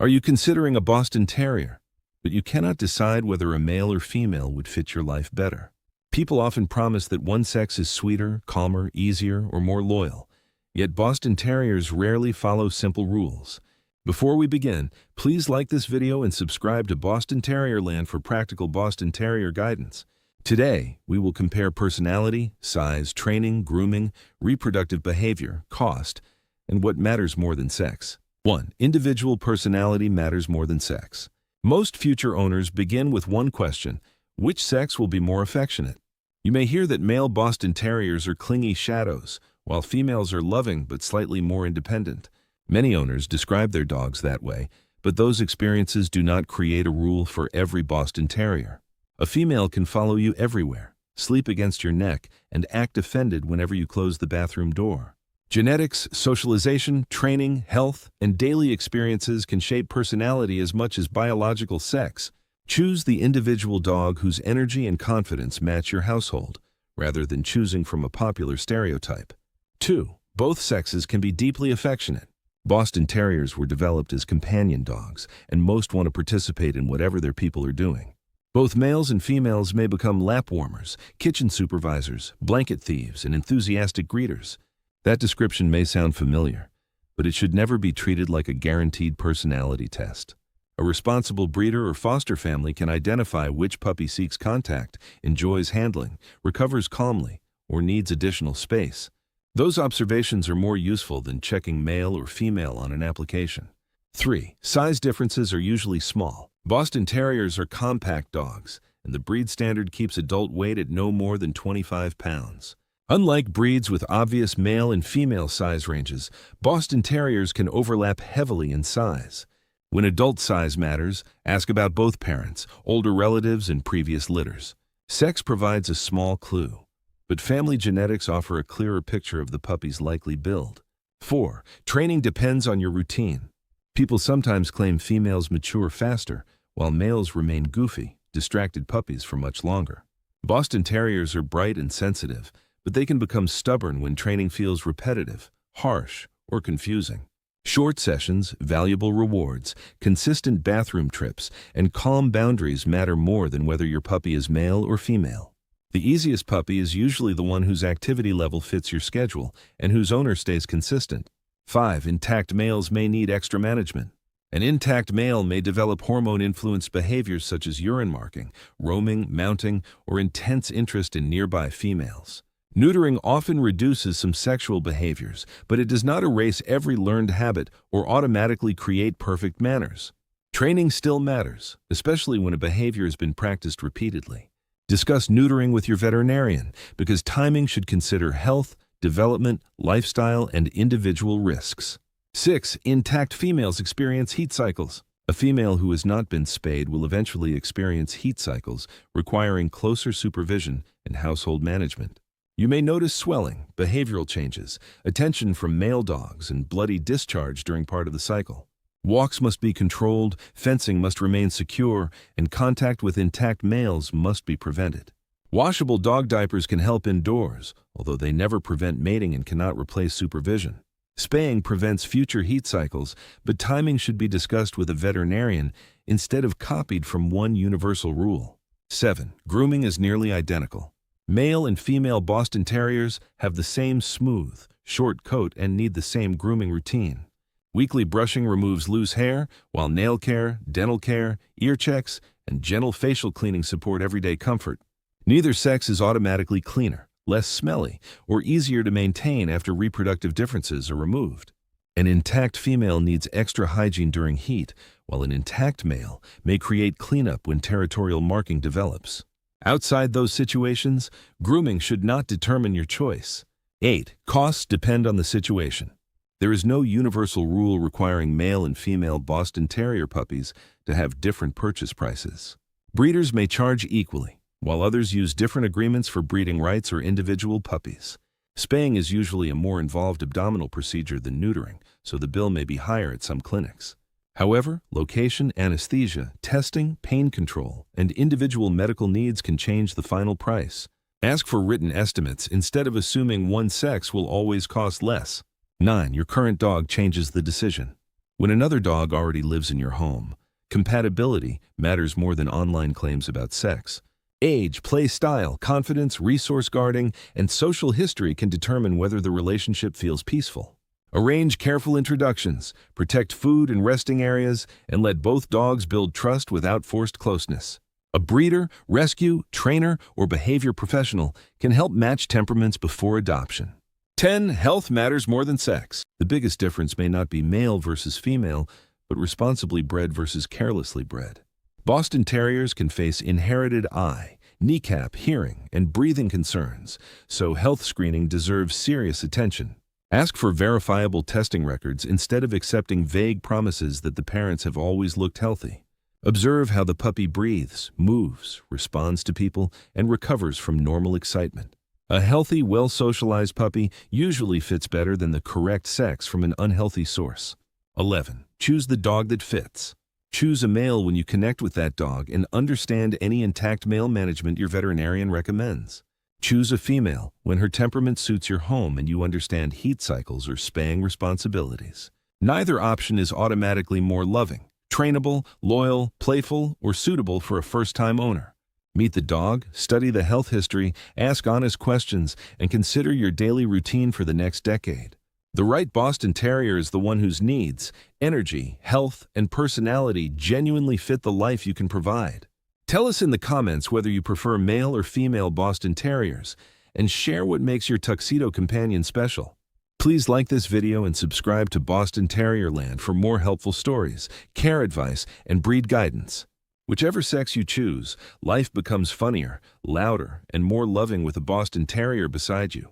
Are you considering a Boston Terrier, but you cannot decide whether a male or female would fit your life better? People often promise that one sex is sweeter, calmer, easier, or more loyal. Yet Boston Terriers rarely follow simple rules. Before we begin, please like this video and subscribe to Boston Terrier Land for practical Boston Terrier guidance. Today, we will compare personality, size, training, grooming, reproductive behavior, cost, and what matters more than sex. 1. Individual personality matters more than sex. Most future owners begin with one question: which sex will be more affectionate? You may hear that male Boston Terriers are clingy shadows, while females are loving but slightly more independent. Many owners describe their dogs that way, but those experiences do not create a rule for every Boston Terrier. A female can follow you everywhere, sleep against your neck, and act offended whenever you close the bathroom door. Genetics, socialization, training, health, and daily experiences can shape personality as much as biological sex. Choose the individual dog whose energy and confidence match your household, rather than choosing from a popular stereotype. 2. Both sexes can be deeply affectionate. Boston Terriers were developed as companion dogs, and most want to participate in whatever their people are doing. Both males and females may become lap warmers, kitchen supervisors, blanket thieves, and enthusiastic greeters. That description may sound familiar, but it should never be treated like a guaranteed personality test. A responsible breeder or foster family can identify which puppy seeks contact, enjoys handling, recovers calmly, or needs additional space. Those observations are more useful than checking male or female on an application. 3. Size differences are usually small. Boston Terriers are compact dogs, and the breed standard keeps adult weight at no more than 25 pounds. Unlike breeds with obvious male and female size ranges, Boston Terriers can overlap heavily in size. When adult size matters, ask about both parents, older relatives, and previous litters. Sex provides a small clue, but family genetics offer a clearer picture of the puppy's likely build. 4. Training depends on your routine. People sometimes claim females mature faster, while males remain goofy, distracted puppies for much longer. Boston Terriers are bright and sensitive, but they can become stubborn when training feels repetitive, harsh, or confusing. Short sessions, valuable rewards, consistent bathroom trips, and calm boundaries matter more than whether your puppy is male or female. The easiest puppy is usually the one whose activity level fits your schedule and whose owner stays consistent. 5. Intact males may need extra management. An intact male may develop hormone-influenced behaviors such as urine marking, roaming, mounting, or intense interest in nearby females. Neutering often reduces some sexual behaviors, but it does not erase every learned habit or automatically create perfect manners. Training still matters, especially when a behavior has been practiced repeatedly. Discuss neutering with your veterinarian, because timing should consider health, development, lifestyle, and individual risks. 6. Intact females experience heat cycles. A female who has not been spayed will eventually experience heat cycles, requiring closer supervision and household management. You may notice swelling, behavioral changes, attention from male dogs, and bloody discharge during part of the cycle. Walks must be controlled, fencing must remain secure, and contact with intact males must be prevented. Washable dog diapers can help indoors, although they never prevent mating and cannot replace supervision. Spaying prevents future heat cycles, but timing should be discussed with a veterinarian instead of copied from one universal rule. 7. Grooming is nearly identical. Male and female Boston Terriers have the same smooth, short coat and need the same grooming routine. Weekly brushing removes loose hair, while nail care, dental care, ear checks, and gentle facial cleaning support everyday comfort. Neither sex is automatically cleaner, less smelly, or easier to maintain after reproductive differences are removed. An intact female needs extra hygiene during heat, while an intact male may create cleanup when territorial marking develops. Outside those situations, grooming should not determine your choice. 8. Costs depend on the situation. There is no universal rule requiring male and female Boston Terrier puppies to have different purchase prices. Breeders may charge equally, while others use different agreements for breeding rights or individual puppies. Spaying is usually a more involved abdominal procedure than neutering, so the bill may be higher at some clinics. However, location, anesthesia, testing, pain control, and individual medical needs can change the final price. Ask for written estimates instead of assuming one sex will always cost less. 9. Your current dog changes the decision. When another dog already lives in your home, compatibility matters more than online claims about sex. Age, play style, confidence, resource guarding, and social history can determine whether the relationship feels peaceful. Arrange careful introductions, protect food and resting areas, and let both dogs build trust without forced closeness. A breeder, rescue, trainer, or behavior professional can help match temperaments before adoption. 10. Health matters more than sex. The biggest difference may not be male versus female, but responsibly bred versus carelessly bred. Boston Terriers can face inherited eye, kneecap, hearing, and breathing concerns, so health screening deserves serious attention. Ask for verifiable testing records instead of accepting vague promises that the parents have always looked healthy. Observe how the puppy breathes, moves, responds to people, and recovers from normal excitement. A healthy, well-socialized puppy usually fits better than the correct sex from an unhealthy source. 11. Choose the dog that fits. Choose a male when you connect with that dog and understand any intact male management your veterinarian recommends. Choose a female when her temperament suits your home and you understand heat cycles or spaying responsibilities. Neither option is automatically more loving, trainable, loyal, playful, or suitable for a first-time owner. Meet the dog, study the health history, ask honest questions, and consider your daily routine for the next decade. The right Boston Terrier is the one whose needs, energy, health, and personality genuinely fit the life you can provide. Tell us in the comments whether you prefer male or female Boston Terriers, and share what makes your tuxedo companion special. Please like this video and subscribe to Boston Terrier Land for more helpful stories, care advice, and breed guidance. Whichever sex you choose, life becomes funnier, louder, and more loving with a Boston Terrier beside you.